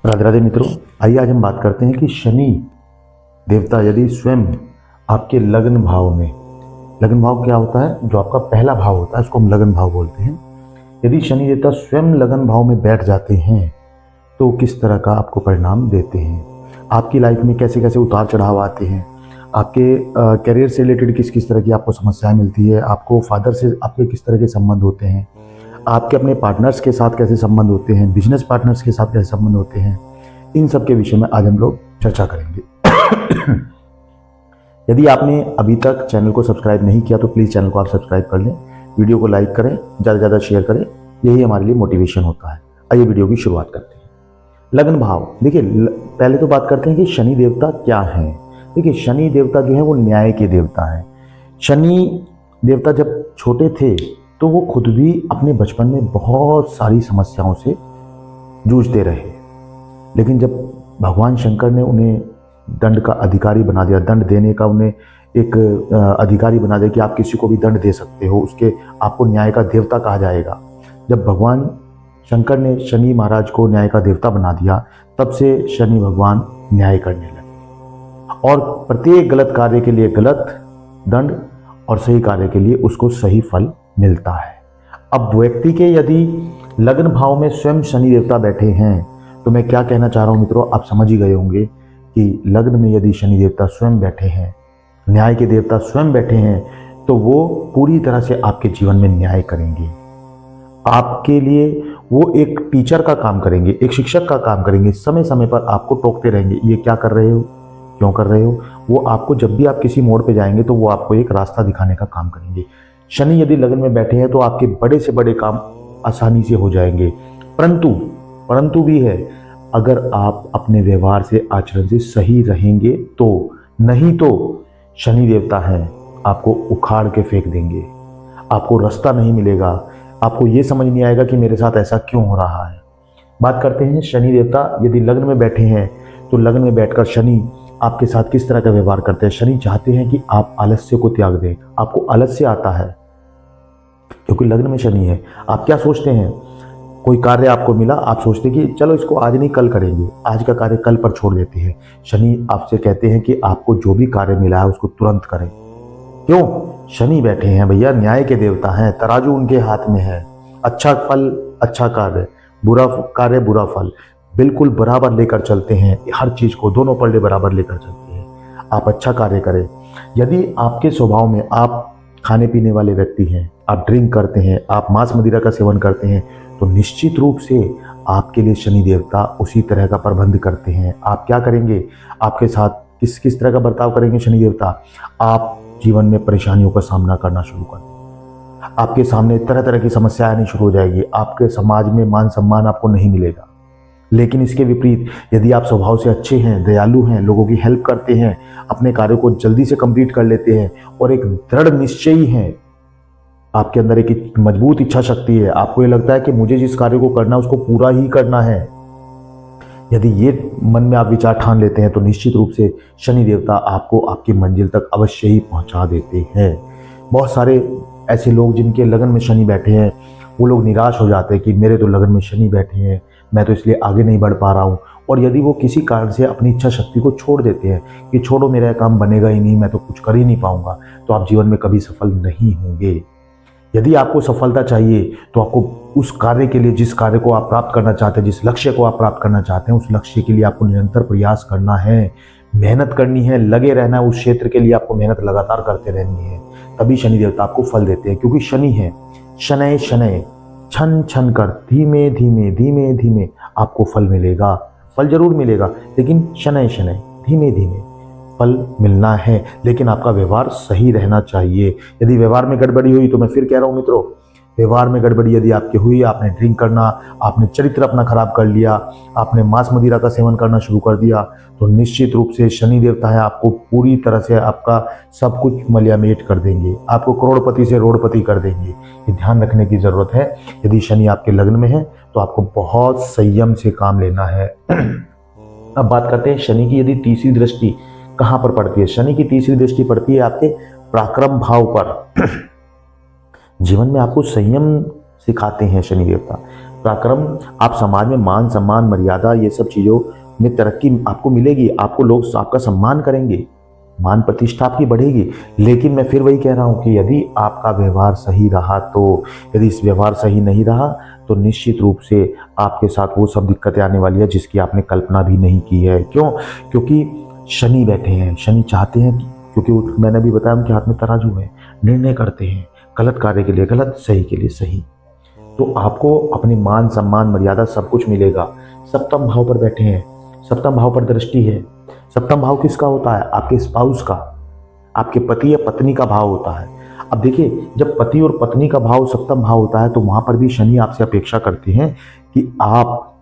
राधे राधे मित्रों, आइए आज हम बात करते हैं कि शनि देवता यदि स्वयं आपके लग्न भाव में, लग्न भाव क्या होता है, जो आपका पहला भाव होता है उसको हम लग्न भाव बोलते हैं। यदि शनि देवता स्वयं लग्न भाव में बैठ जाते हैं तो किस तरह का आपको परिणाम देते हैं, आपकी लाइफ में कैसे कैसे उतार चढ़ाव आते हैं, आपके करियर से रिलेटेड किस किस तरह की आपको समस्याएं मिलती है, आपको फादर से आपके किस तरह के संबंध होते हैं, आपके अपने पार्टनर्स के साथ कैसे संबंध होते हैं, बिजनेस पार्टनर्स के साथ कैसे संबंध होते हैं, इन सब के विषय में आज हम लोग चर्चा करेंगे। यदि आपने अभी तक चैनल को सब्सक्राइब नहीं किया तो प्लीज़ चैनल को आप सब्सक्राइब कर लें, वीडियो को लाइक करें, ज़्यादा से ज़्यादा शेयर करें, यही हमारे लिए मोटिवेशन होता है। आइए वीडियो की शुरुआत करते हैं। लग्न भाव, देखिए पहले तो बात करते हैं कि शनि देवता क्या हैं। देखिए शनि देवता जो है वो न्याय के देवता हैं। शनि देवता जब छोटे थे तो वो खुद भी अपने बचपन में बहुत सारी समस्याओं से जूझते रहे, लेकिन जब भगवान शंकर ने उन्हें दंड का अधिकारी बना दिया, दंड देने का उन्हें एक अधिकारी बना दिया कि आप किसी को भी दंड दे सकते हो, उसके आपको न्याय का देवता कहा जाएगा। जब भगवान शंकर ने शनि महाराज को न्याय का देवता बना दिया, तब से शनि भगवान न्याय करने लगे और प्रत्येक गलत कार्य के लिए गलत दंड और सही कार्य के लिए उसको सही फल मिलता है। अब व्यक्ति के यदि लग्न भाव में स्वयं शनि देवता बैठे हैं तो मैं क्या कहना चाह रहा हूं मित्रों, आप समझ ही गए होंगे कि लग्न में यदि शनि देवता स्वयं बैठे हैं, न्याय के देवता स्वयं बैठे हैं, तो वो पूरी तरह से आपके जीवन में न्याय करेंगे। आपके लिए वो एक टीचर का काम करेंगे, एक शिक्षक का काम करेंगे, समय समय पर आपको टोकते रहेंगे, ये क्या कर रहे हो, क्यों कर रहे हो। वो आपको जब भी आप किसी मोड़ पे जाएंगे तो वो आपको एक रास्ता दिखाने का काम करेंगे। शनि यदि लग्न में बैठे हैं तो आपके बड़े से बड़े काम आसानी से हो जाएंगे, परंतु भी है, अगर आप अपने व्यवहार से, आचरण से सही रहेंगे तो, नहीं तो शनि देवता हैं आपको उखाड़ के फेंक देंगे, आपको रास्ता नहीं मिलेगा, आपको ये समझ नहीं आएगा कि मेरे साथ ऐसा क्यों हो रहा है। बात करते हैं शनि देवता यदि लग्न में बैठे हैं तो लग्न में बैठकर शनि आपके साथ किस तरह का व्यवहार करते हैं। शनि चाहते हैं कि आप आलस्य को त्याग दें, आपको आलस्य आता है क्योंकि लग्न में शनि है। आप क्या सोचते हैं, कोई कार्य आपको मिला, आप सोचते हैं कि चलो इसको आज नहीं कल करेंगे, आज का कार्य कल पर छोड़ देते हैं। शनि आपसे कहते हैं कि आपको जो भी कार्य मिला है उसको तुरंत करें। क्यों? शनि बैठे हैं भैया, न्याय के देवता हैं, तराजू उनके हाथ में है। अच्छा फल अच्छा कार्य, बुरा कार्य बुरा फल, बिल्कुल बराबर लेकर चलते हैं, हर चीज को दोनों पल्ले बराबर लेकर चलते हैं। आप अच्छा कार्य करें। यदि आपके स्वभाव में आप खाने पीने वाले व्यक्ति हैं, आप ड्रिंक करते हैं, आप मांस मदिरा का सेवन करते हैं, तो निश्चित रूप से आपके लिए शनि देवता उसी तरह का प्रबंध करते हैं। आप क्या करेंगे, आपके साथ किस किस तरह का बर्ताव करेंगे शनि देवता, आप जीवन में परेशानियों का सामना करना शुरू कर देंगे, आपके सामने तरह तरह की समस्याएं आनी शुरू हो जाएगी, आपके समाज में मान सम्मान आपको नहीं मिलेगा। लेकिन इसके विपरीत यदि आप स्वभाव से अच्छे हैं, दयालु हैं, लोगों की हेल्प करते हैं, अपने कार्यों को जल्दी से कंप्लीट कर लेते हैं और एक दृढ़ निश्चयी हैं, आपके अंदर एक मजबूत इच्छा शक्ति है, आपको ये लगता है कि मुझे जिस कार्य को करना है उसको पूरा ही करना है, यदि ये मन में आप विचार ठान लेते हैं तो निश्चित रूप से शनि देवता आपको आपकी मंजिल तक अवश्य ही पहुंचा देते हैं। बहुत सारे ऐसे लोग जिनके लगन में शनि बैठे हैं, वो लोग निराश हो जाते हैं कि मेरे तो लगन में शनि बैठे हैं, मैं तो इसलिए आगे नहीं बढ़ पा रहा हूँ। और यदि वो किसी कारण से अपनी इच्छा शक्ति को छोड़ देते हैं कि छोड़ो मेरा काम बनेगा ही नहीं, मैं तो कुछ कर ही नहीं पाऊंगा, तो आप जीवन में कभी सफल नहीं होंगे। यदि आपको सफलता चाहिए तो आपको उस कार्य के लिए, जिस कार्य को आप प्राप्त करना चाहते हैं, जिस लक्ष्य को आप प्राप्त करना चाहते हैं, उस लक्ष्य के लिए आपको निरंतर प्रयास करना है, मेहनत करनी है, लगे रहना है। उस क्षेत्र के लिए आपको मेहनत लगातार करते रहनी है, तभी शनि देवता आपको फल देते हैं। क्योंकि शनि है शनय शनय, छन छन कर, धीमे धीमे धीमे धीमे आपको फल मिलेगा। फल जरूर मिलेगा, लेकिन शनय शनय, धीमे धीमे फल मिलना है, लेकिन आपका व्यवहार सही रहना चाहिए। यदि व्यवहार में गड़बड़ी हुई, तो मैं फिर कह रहा हूं मित्रों, व्यवहार में गड़बड़ी यदि आपकी हुई, आपने ड्रिंक करना, आपने चरित्र अपना खराब कर लिया, आपने मांस मदिरा का सेवन करना शुरू कर दिया, तो निश्चित रूप से शनि देवता है आपको पूरी तरह से आपका सब कुछ मलियामेट कर देंगे, आपको करोड़पति से रोड़पति कर देंगे। ये ध्यान रखने की जरूरत है। यदि शनि आपके लग्न में है तो आपको बहुत संयम से काम लेना है। अब बात करते हैं शनि की यदि तीसरी दृष्टि कहां पर पड़ती है। शनि की तीसरी दृष्टि पड़ती है आपके पराक्रम भाव पर। जीवन में आपको संयम सिखाते हैं शनि देवता। पराक्रम, आप समाज में मान सम्मान मर्यादा ये सब चीज़ों में तरक्की आपको मिलेगी, आपको लोग आपका सम्मान करेंगे, मान प्रतिष्ठा आपकी बढ़ेगी। लेकिन मैं फिर वही कह रहा हूँ कि यदि आपका व्यवहार सही रहा तो, यदि इस व्यवहार सही नहीं रहा तो निश्चित रूप से आपके साथ वो सब दिक्कतें आने वाली है जिसकी आपने कल्पना भी नहीं की है। क्यों? क्योंकि शनि बैठे हैं। शनि चाहते हैं क्योंकि मैंने भी बताया उनके हाथ में तराजू है, निर्णय करते हैं गलत कार्य के लिए गलत, सही के लिए सही। तो आपको अपनी मान सम्मान मर्यादा सब कुछ मिलेगा। सप्तम भाव पर बैठे हैं, सप्तम भाव पर दृष्टि है। सप्तम भाव किसका होता है? आपके स्पाउस का, आपके पति या पत्नी का भाव होता है। अब देखिए, जब पति और पत्नी का भाव सप्तम भाव होता है तो वहां पर भी शनि आपसे अपेक्षा करते हैं कि आप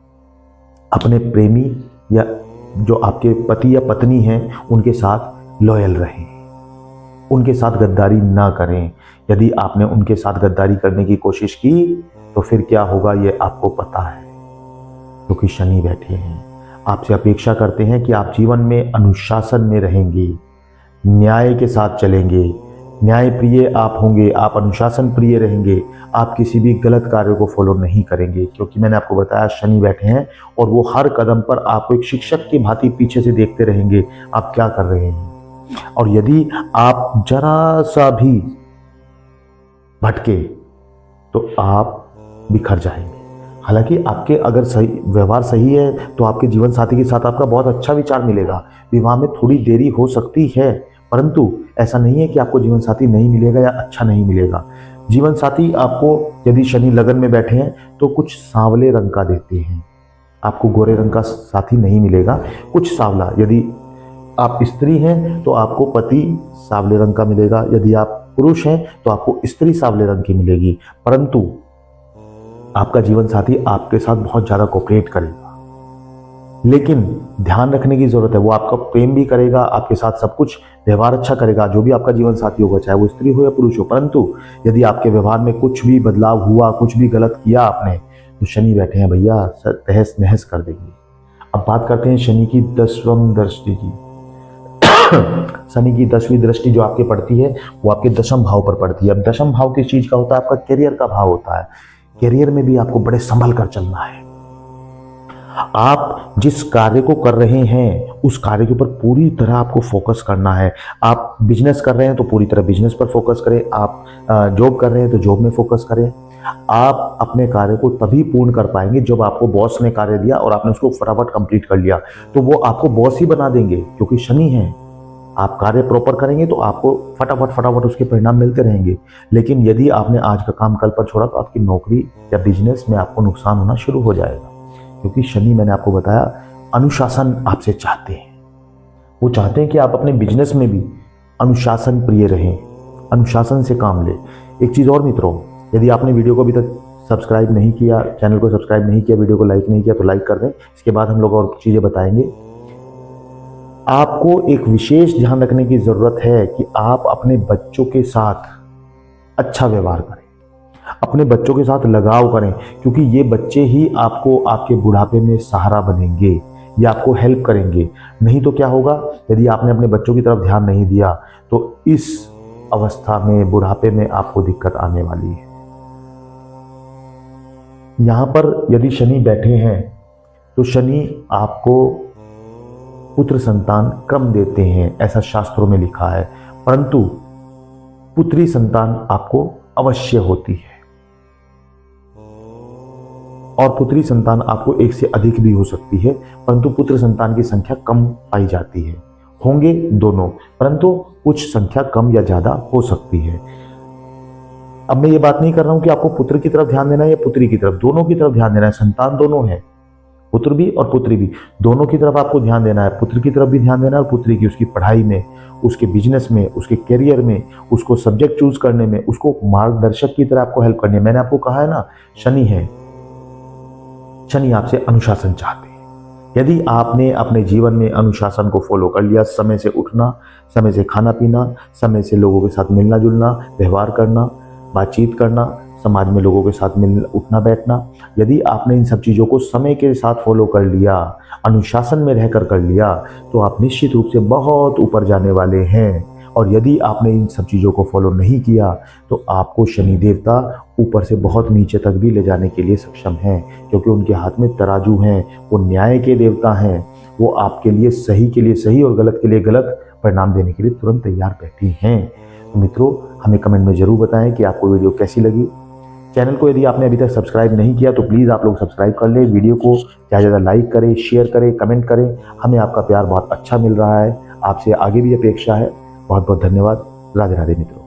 अपने प्रेमी या जो आपके पति या पत्नी हैं उनके साथ लॉयल रहें, उनके साथ गद्दारी ना करें। यदि आपने उनके साथ गद्दारी करने की कोशिश की तो फिर क्या होगा ये आपको पता है, क्योंकि शनि बैठे हैं। आपसे अपेक्षा करते हैं कि आप जीवन में अनुशासन में रहेंगे, न्याय के साथ चलेंगे, न्याय प्रिय आप होंगे, आप अनुशासन प्रिय रहेंगे, आप किसी भी गलत कार्य को फॉलो नहीं करेंगे। क्योंकि मैंने आपको बताया शनि बैठे हैं और वो हर कदम पर आपको एक शिक्षक की भांति पीछे से देखते रहेंगे आप क्या कर रहे हैं। और यदि आप जरा सा भी भटके तो आप बिखर जाएंगे। हालांकि आपके अगर सही व्यवहार सही है तो आपके जीवन साथी के साथ आपका बहुत अच्छा विचार मिलेगा। विवाह में थोड़ी देरी हो सकती है, परंतु ऐसा नहीं है कि आपको जीवन साथी नहीं मिलेगा या अच्छा नहीं मिलेगा। जीवन साथी आपको, यदि शनि लगन में बैठे हैं तो कुछ सांवले रंग का देते हैं, आपको गोरे रंग का साथी नहीं मिलेगा, कुछ सांवला। यदि आप स्त्री हैं तो आपको पति सांवले रंग का मिलेगा, यदि आप पुरुष हैं तो आपको स्त्री सांवले रंग की मिलेगी। परंतु आपका जीवन साथी आपके साथ बहुत ज्यादा कोऑपरेट करेगा, लेकिन ध्यान रखने की जरूरत है, वो आपका प्रेम भी करेगा, आपके साथ सब कुछ व्यवहार अच्छा करेगा, जो भी आपका जीवन साथी होगा, चाहे वो स्त्री हो या पुरुष हो। परंतु यदि आपके व्यवहार में कुछ भी बदलाव हुआ, कुछ भी गलत किया आपने, तो शनि बैठे हैं भैया, तहस नहस कर देंगे। अब बात करते हैं शनि की 10वीं दृष्टि की। शनि की 10वीं दृष्टि जो आपके पड़ती है वो आपके दशम भाव पर पड़ती है। अब दशम भाव किस चीज का होता है? आपका करियर का भाव होता है। करियर में भी आपको बड़े संभल कर चलना है। आप जिस कार्य को कर रहे हैं उस कार्य के ऊपर पूरी तरह आपको फोकस करना है। आप बिजनेस कर रहे हैं तो पूरी तरह बिजनेस पर फोकस करें, आप जॉब कर रहे हैं तो जॉब में फोकस करें। आप अपने कार्य को तभी पूर्ण कर पाएंगे जब आपको बॉस ने कार्य दिया और आपने उसको फटाफट कंप्लीट कर लिया, तो वो आपको बॉस ही बना देंगे, क्योंकि शनि है। आप कार्य प्रॉपर करेंगे तो आपको फटाफट उसके परिणाम मिलते रहेंगे। लेकिन यदि आपने आज का काम कल पर छोड़ा तो आपकी नौकरी या बिजनेस में आपको नुकसान होना शुरू हो जाएगा, क्योंकि शनि, मैंने आपको बताया, अनुशासन आपसे चाहते हैं। वो चाहते हैं कि आप अपने बिजनेस में भी अनुशासन प्रिय रहें, अनुशासन से काम ले। एक चीज़ और मित्रों, यदि आपने वीडियो को अभी तक सब्सक्राइब नहीं किया, चैनल को सब्सक्राइब नहीं किया, वीडियो को लाइक नहीं किया तो लाइक कर दें। इसके बाद हम लोग और चीज़ें बताएंगे। आपको एक विशेष ध्यान रखने की जरूरत है कि आप अपने बच्चों के साथ अच्छा व्यवहार करें, अपने बच्चों के साथ लगाव करें, क्योंकि ये बच्चे ही आपको आपके बुढ़ापे में सहारा बनेंगे, ये आपको हेल्प करेंगे। नहीं तो क्या होगा, यदि आपने अपने बच्चों की तरफ ध्यान नहीं दिया तो इस अवस्था में, बुढ़ापे में आपको दिक्कत आने वाली है। यहां पर यदि शनि बैठे हैं तो शनि आपको पुत्र संतान कम देते हैं, ऐसा शास्त्रों में लिखा है, परंतु पुत्री संतान आपको अवश्य होती है। और पुत्री संतान आपको एक से अधिक भी हो सकती है, परंतु पुत्र संतान की संख्या कम पाई जाती है। होंगे दोनों, परंतु कुछ संख्या कम या ज्यादा हो सकती है। अब मैं ये बात नहीं कर रहा हूं कि आपको पुत्र की तरफ ध्यान देना है या पुत्री की तरफ, दोनों की तरफ ध्यान देना है। संतान दोनों है, पुत्र भी और पुत्री भी, दोनों की तरफ आपको ध्यान देना है। पुत्र की तरफ भी ध्यान देना है और पुत्री की, उसकी पढ़ाई में, उसके बिजनेस में, उसके करियर में, उसको सब्जेक्ट चूज करने में, उसको मार्गदर्शक की तरह आपको हेल्प करनी है। मैंने आपको कहा है ना, शनि है, शनि आपसे अनुशासन चाहते हैं। यदि आपने अपने जीवन में अनुशासन को फॉलो कर लिया, समय से उठना, समय से खाना पीना, समय से लोगों के साथ मिलना जुलना, व्यवहार करना, बातचीत करना, समाज में लोगों के साथ मिलना उठना बैठना, यदि आपने इन सब चीज़ों को समय के साथ फॉलो कर लिया, अनुशासन में रहकर कर लिया, तो आप निश्चित रूप से बहुत ऊपर जाने वाले हैं। और यदि आपने इन सब चीज़ों को फॉलो नहीं किया तो आपको शनि देवता ऊपर से बहुत नीचे तक भी ले जाने के लिए सक्षम हैं, क्योंकि उनके हाथ में तराजू हैं, वो न्याय के देवता हैं। वो आपके लिए सही और गलत के लिए गलत परिणाम देने के लिए तुरंत तैयार बैठी हैं। तो मित्रों, हमें कमेंट में ज़रूर बताएं कि आपको वीडियो कैसी लगी। चैनल को यदि आपने अभी तक सब्सक्राइब नहीं किया तो प्लीज़ आप लोग सब्सक्राइब कर लें। वीडियो को ज़्यादा से ज़्यादा लाइक करें, शेयर करें, कमेंट करें। हमें आपका प्यार बहुत अच्छा मिल रहा है, आपसे आगे भी अपेक्षा है। बहुत बहुत धन्यवाद। राधे राधे मित्रों।